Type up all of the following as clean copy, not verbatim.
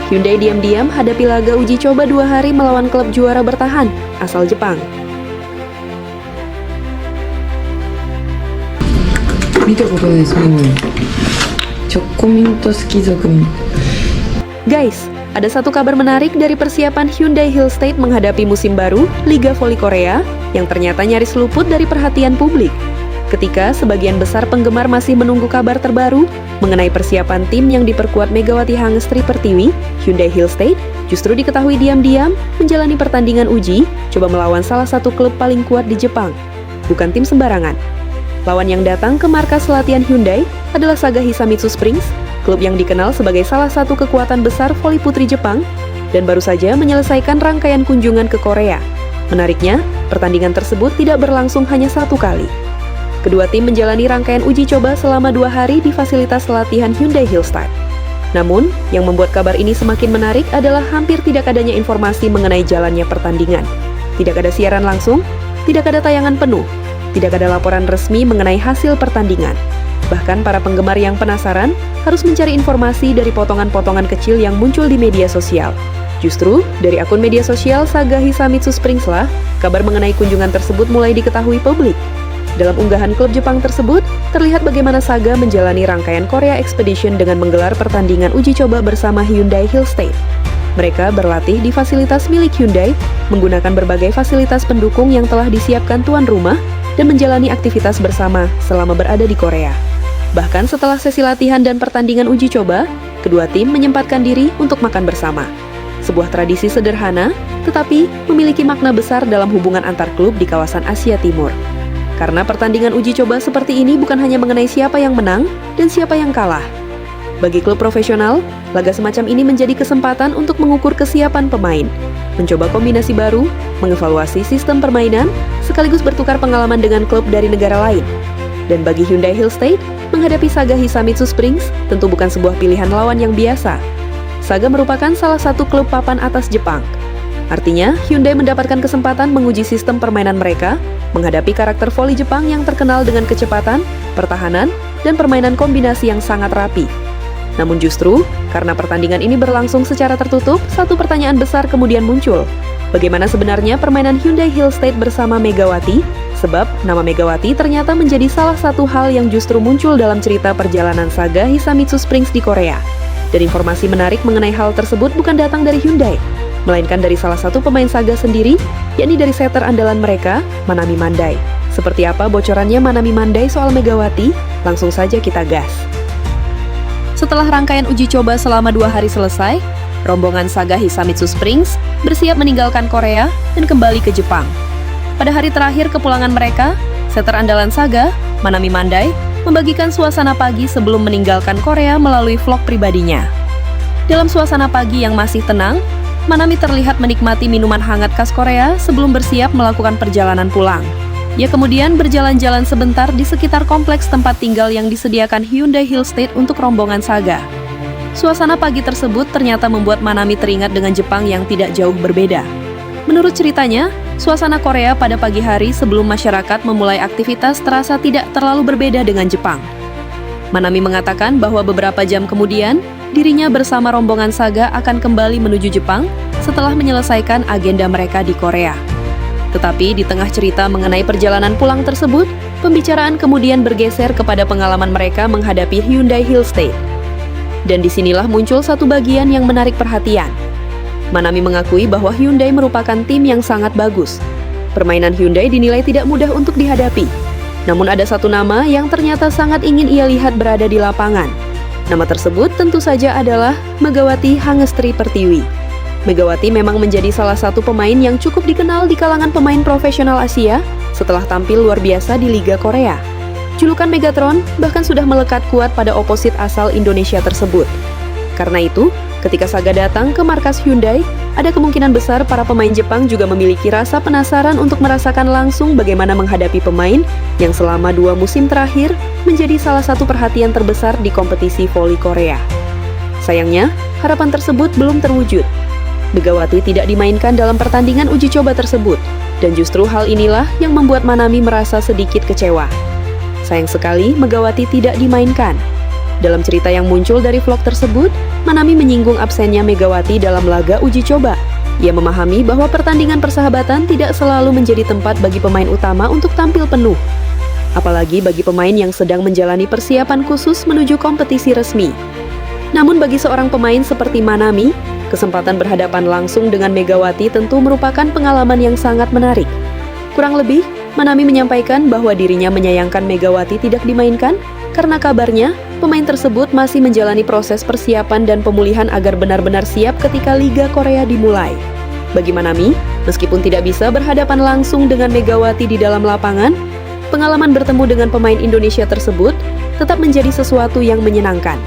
Hyundai diam-diam hadapi laga uji coba 2 hari melawan klub juara bertahan asal Jepang. Guys, ada satu kabar menarik dari persiapan Hyundai Hillstate menghadapi musim baru Liga Voli Korea yang ternyata nyaris luput dari perhatian publik. Ketika sebagian besar penggemar masih menunggu kabar terbaru mengenai persiapan tim yang diperkuat Megawati Hangestri Pertiwi, Hyundai Hillstate justru diketahui diam-diam menjalani pertandingan uji coba melawan salah satu klub paling kuat di Jepang. Bukan tim sembarangan. Lawan yang datang ke markas latihan Hyundai adalah Saga Hisamitsu Springs, klub yang dikenal sebagai salah satu kekuatan besar voli putri Jepang dan baru saja menyelesaikan rangkaian kunjungan ke Korea. Menariknya, pertandingan tersebut tidak berlangsung hanya 1 kali. Kedua tim menjalani rangkaian uji coba selama 2 hari di fasilitas latihan Hyundai Hillstate. Namun, yang membuat kabar ini semakin menarik adalah hampir tidak adanya informasi mengenai jalannya pertandingan. Tidak ada siaran langsung, tidak ada tayangan penuh, tidak ada laporan resmi mengenai hasil pertandingan. Bahkan para penggemar yang penasaran harus mencari informasi dari potongan-potongan kecil yang muncul di media sosial. Justru, dari akun media sosial Saga Hisamitsu Springs lah, kabar mengenai kunjungan tersebut mulai diketahui publik. Dalam unggahan klub Jepang tersebut, terlihat bagaimana Saga menjalani rangkaian Korea Expedition dengan menggelar pertandingan uji coba bersama Hyundai Hillstate. Mereka berlatih di fasilitas milik Hyundai, menggunakan berbagai fasilitas pendukung yang telah disiapkan tuan rumah, dan menjalani aktivitas bersama selama berada di Korea. Bahkan setelah sesi latihan dan pertandingan uji coba, kedua tim menyempatkan diri untuk makan bersama. Sebuah tradisi sederhana, tetapi memiliki makna besar dalam hubungan antar klub di kawasan Asia Timur. Karena pertandingan uji coba seperti ini bukan hanya mengenai siapa yang menang dan siapa yang kalah. Bagi klub profesional, laga semacam ini menjadi kesempatan untuk mengukur kesiapan pemain, mencoba kombinasi baru, mengevaluasi sistem permainan, sekaligus bertukar pengalaman dengan klub dari negara lain. Dan bagi Hyundai Hillstate, menghadapi Saga Hisamitsu Springs tentu bukan sebuah pilihan lawan yang biasa. Saga merupakan salah satu klub papan atas Jepang. Artinya, Hyundai mendapatkan kesempatan menguji sistem permainan mereka, menghadapi karakter voli Jepang yang terkenal dengan kecepatan, pertahanan, dan permainan kombinasi yang sangat rapi. Namun justru, karena pertandingan ini berlangsung secara tertutup, satu pertanyaan besar kemudian muncul. Bagaimana sebenarnya permainan Hyundai Hillstate bersama Megawati? Sebab, nama Megawati ternyata menjadi salah satu hal yang justru muncul dalam cerita perjalanan Saga Hisamitsu Springs di Korea. Dan informasi menarik mengenai hal tersebut bukan datang dari Hyundai, melainkan dari salah satu pemain Saga sendiri, yakni dari setter andalan mereka, Manami Mandai. Seperti apa bocorannya Manami Mandai soal Megawati? Langsung saja kita gas. Setelah rangkaian uji coba selama 2 hari selesai, rombongan Saga Hisamitsu Springs bersiap meninggalkan Korea dan kembali ke Jepang. Pada hari terakhir kepulangan mereka, setter andalan Saga, Manami Mandai, membagikan suasana pagi sebelum meninggalkan Korea melalui vlog pribadinya. Dalam suasana pagi yang masih tenang, Manami terlihat menikmati minuman hangat khas Korea sebelum bersiap melakukan perjalanan pulang. Ia kemudian berjalan-jalan sebentar di sekitar kompleks tempat tinggal yang disediakan Hyundai Hillstate untuk rombongan Saga. Suasana pagi tersebut ternyata membuat Manami teringat dengan Jepang yang tidak jauh berbeda. Menurut ceritanya, suasana Korea pada pagi hari sebelum masyarakat memulai aktivitas terasa tidak terlalu berbeda dengan Jepang. Manami mengatakan bahwa beberapa jam kemudian, dirinya bersama rombongan Saga akan kembali menuju Jepang setelah menyelesaikan agenda mereka di Korea. Tetapi di tengah cerita mengenai perjalanan pulang tersebut, pembicaraan kemudian bergeser kepada pengalaman mereka menghadapi Hyundai Hillstate. Dan disinilah muncul satu bagian yang menarik perhatian. Manami mengakui bahwa Hyundai merupakan tim yang sangat bagus. Permainan Hyundai dinilai tidak mudah untuk dihadapi. Namun ada satu nama yang ternyata sangat ingin ia lihat berada di lapangan. Nama tersebut tentu saja adalah Megawati Hangestri Pertiwi. Megawati memang menjadi salah satu pemain yang cukup dikenal di kalangan pemain profesional Asia setelah tampil luar biasa di Liga Korea. Julukan Megatron bahkan sudah melekat kuat pada oposit asal Indonesia tersebut. Karena itu, ketika Saga datang ke markas Hyundai, ada kemungkinan besar para pemain Jepang juga memiliki rasa penasaran untuk merasakan langsung bagaimana menghadapi pemain yang selama 2 musim terakhir menjadi salah satu perhatian terbesar di kompetisi voli Korea. Sayangnya, harapan tersebut belum terwujud. Megawati tidak dimainkan dalam pertandingan uji coba tersebut, dan justru hal inilah yang membuat Manami merasa sedikit kecewa. Sayang sekali Megawati tidak dimainkan. Dalam cerita yang muncul dari vlog tersebut, Manami menyinggung absennya Megawati dalam laga uji coba. Ia memahami bahwa pertandingan persahabatan tidak selalu menjadi tempat bagi pemain utama untuk tampil penuh. Apalagi bagi pemain yang sedang menjalani persiapan khusus menuju kompetisi resmi. Namun bagi seorang pemain seperti Manami, kesempatan berhadapan langsung dengan Megawati tentu merupakan pengalaman yang sangat menarik. Kurang lebih, Manami menyampaikan bahwa dirinya menyayangkan Megawati tidak dimainkan karena kabarnya pemain tersebut masih menjalani proses persiapan dan pemulihan agar benar-benar siap ketika Liga Korea dimulai. Bagi Manami, meskipun tidak bisa berhadapan langsung dengan Megawati di dalam lapangan, pengalaman bertemu dengan pemain Indonesia tersebut tetap menjadi sesuatu yang menyenangkan.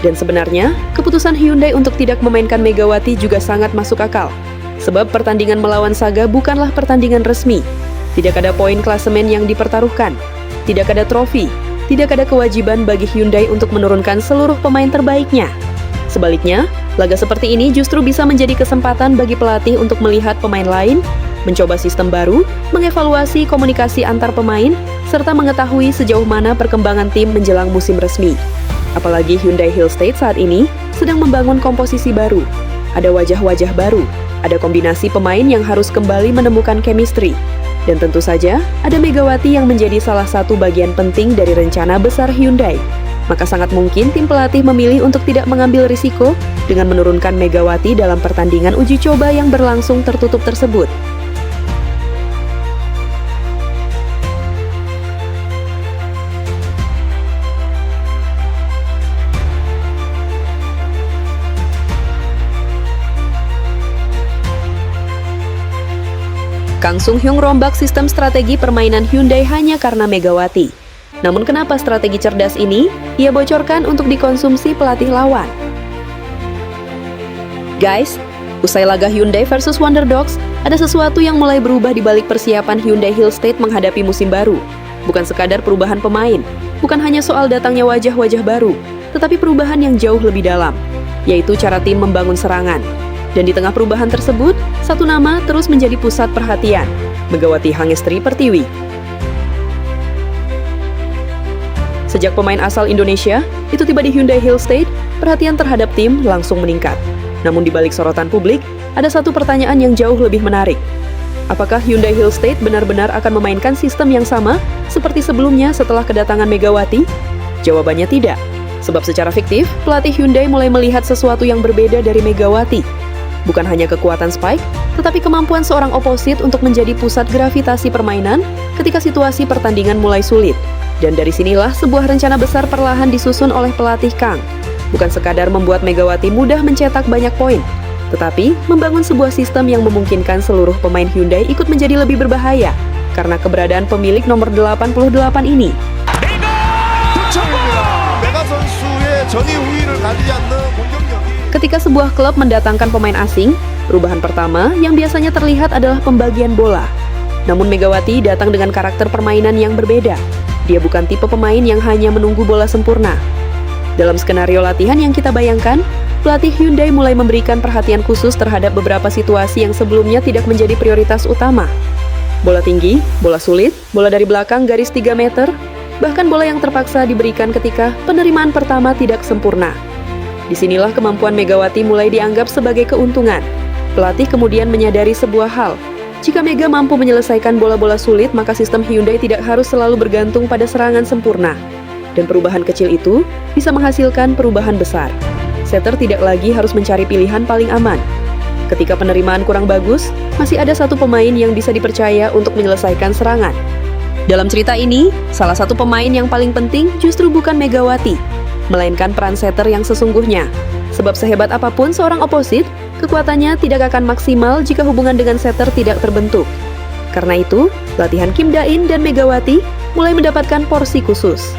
Dan sebenarnya, keputusan Hyundai untuk tidak memainkan Megawati juga sangat masuk akal. Sebab pertandingan melawan Saga bukanlah pertandingan resmi. Tidak ada poin klasemen yang dipertaruhkan. Tidak ada trofi. Tidak ada kewajiban bagi Hyundai untuk menurunkan seluruh pemain terbaiknya. Sebaliknya, laga seperti ini justru bisa menjadi kesempatan bagi pelatih untuk melihat pemain lain, mencoba sistem baru, mengevaluasi komunikasi antar pemain, serta mengetahui sejauh mana perkembangan tim menjelang musim resmi. Apalagi Hyundai Hill State saat ini sedang membangun komposisi baru. Ada wajah-wajah baru, ada kombinasi pemain yang harus kembali menemukan chemistry. Dan tentu saja, ada Megawati yang menjadi salah satu bagian penting dari rencana besar Hyundai. Maka sangat mungkin tim pelatih memilih untuk tidak mengambil risiko dengan menurunkan Megawati dalam pertandingan uji coba yang berlangsung tertutup tersebut. Kang Sung Hyung rombak sistem strategi permainan Hyundai hanya karena Megawati. Namun kenapa strategi cerdas ini ia bocorkan untuk dikonsumsi pelatih lawan? Guys, usai laga Hyundai versus Wonder Dogs, ada sesuatu yang mulai berubah di balik persiapan Hyundai Hill State menghadapi musim baru. Bukan sekadar perubahan pemain, bukan hanya soal datangnya wajah-wajah baru, tetapi perubahan yang jauh lebih dalam, yaitu cara tim membangun serangan. Dan di tengah perubahan tersebut, satu nama terus menjadi pusat perhatian, Megawati Hangestri Pertiwi. Sejak pemain asal Indonesia itu tiba di Hyundai Hill State, perhatian terhadap tim langsung meningkat. Namun di balik sorotan publik, ada satu pertanyaan yang jauh lebih menarik. Apakah Hyundai Hill State benar-benar akan memainkan sistem yang sama seperti sebelumnya setelah kedatangan Megawati? Jawabannya tidak. Sebab secara fiktif, pelatih Hyundai mulai melihat sesuatu yang berbeda dari Megawati. Bukan hanya kekuatan Spike, tetapi kemampuan seorang oposit untuk menjadi pusat gravitasi permainan ketika situasi pertandingan mulai sulit. Dan dari sinilah sebuah rencana besar perlahan disusun oleh pelatih Kang. Bukan sekadar membuat Megawati mudah mencetak banyak poin, tetapi membangun sebuah sistem yang memungkinkan seluruh pemain Hyundai ikut menjadi lebih berbahaya karena keberadaan pemilik nomor 88 ini. Ketika sebuah klub mendatangkan pemain asing, perubahan pertama yang biasanya terlihat adalah pembagian bola. Namun Megawati datang dengan karakter permainan yang berbeda. Dia bukan tipe pemain yang hanya menunggu bola sempurna. Dalam skenario latihan yang kita bayangkan, pelatih Hyundai mulai memberikan perhatian khusus terhadap beberapa situasi yang sebelumnya tidak menjadi prioritas utama. Bola tinggi, bola sulit, bola dari belakang garis 3 meter, bahkan bola yang terpaksa diberikan ketika penerimaan pertama tidak sempurna. Disinilah kemampuan Megawati mulai dianggap sebagai keuntungan. Pelatih kemudian menyadari sebuah hal. Jika Mega mampu menyelesaikan bola-bola sulit, maka sistem Hyundai tidak harus selalu bergantung pada serangan sempurna. Dan perubahan kecil itu bisa menghasilkan perubahan besar. Setter tidak lagi harus mencari pilihan paling aman. Ketika penerimaan kurang bagus, masih ada satu pemain yang bisa dipercaya untuk menyelesaikan serangan. Dalam cerita ini, salah satu pemain yang paling penting justru bukan Megawati, melainkan peran setter yang sesungguhnya. Sebab sehebat apapun seorang oposit, kekuatannya tidak akan maksimal jika hubungan dengan setter tidak terbentuk. Karena itu, latihan Kim Da-in dan Megawati mulai mendapatkan porsi khusus.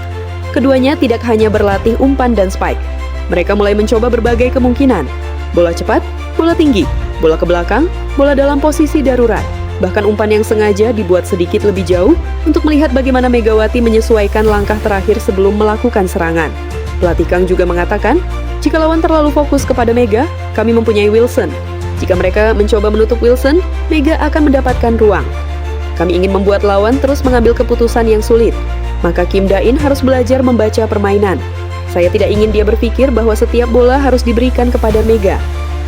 Keduanya tidak hanya berlatih umpan dan spike. Mereka mulai mencoba berbagai kemungkinan. Bola cepat, bola tinggi, bola ke belakang, bola dalam posisi darurat. Bahkan umpan yang sengaja dibuat sedikit lebih jauh untuk melihat bagaimana Megawati menyesuaikan langkah terakhir sebelum melakukan serangan. Pelatih Kang juga mengatakan, jika lawan terlalu fokus kepada Mega, kami mempunyai Wilson. Jika mereka mencoba menutup Wilson, Mega akan mendapatkan ruang. Kami ingin membuat lawan terus mengambil keputusan yang sulit. Maka Kim Da-in harus belajar membaca permainan. Saya tidak ingin dia berpikir bahwa setiap bola harus diberikan kepada Mega.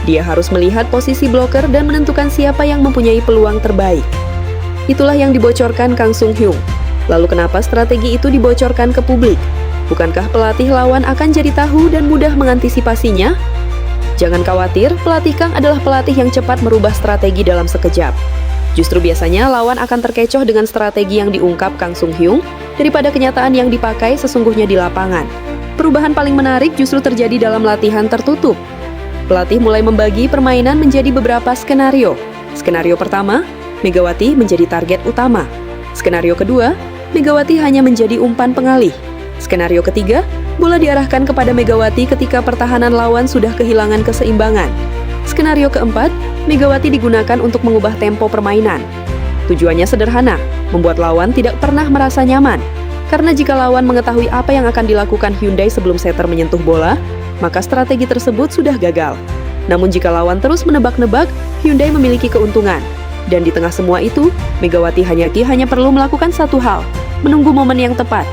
Dia harus melihat posisi bloker dan menentukan siapa yang mempunyai peluang terbaik. Itulah yang dibocorkan Kang Sung Hyung. Lalu kenapa strategi itu dibocorkan ke publik? Bukankah pelatih lawan akan jadi tahu dan mudah mengantisipasinya? Jangan khawatir, pelatih Kang adalah pelatih yang cepat merubah strategi dalam sekejap. Justru biasanya lawan akan terkecoh dengan strategi yang diungkap Kang Sung Hyung daripada kenyataan yang dipakai sesungguhnya di lapangan. Perubahan paling menarik justru terjadi dalam latihan tertutup. Pelatih mulai membagi permainan menjadi beberapa skenario. Skenario pertama, Megawati menjadi target utama. Skenario kedua, Megawati hanya menjadi umpan pengalih. Skenario ketiga, bola diarahkan kepada Megawati ketika pertahanan lawan sudah kehilangan keseimbangan. Skenario keempat, Megawati digunakan untuk mengubah tempo permainan. Tujuannya sederhana, membuat lawan tidak pernah merasa nyaman. Karena jika lawan mengetahui apa yang akan dilakukan Hyundai sebelum setter menyentuh bola, maka strategi tersebut sudah gagal. Namun jika lawan terus menebak-nebak, Hyundai memiliki keuntungan. Dan di tengah semua itu, Megawati hanya perlu melakukan satu hal, menunggu momen yang tepat.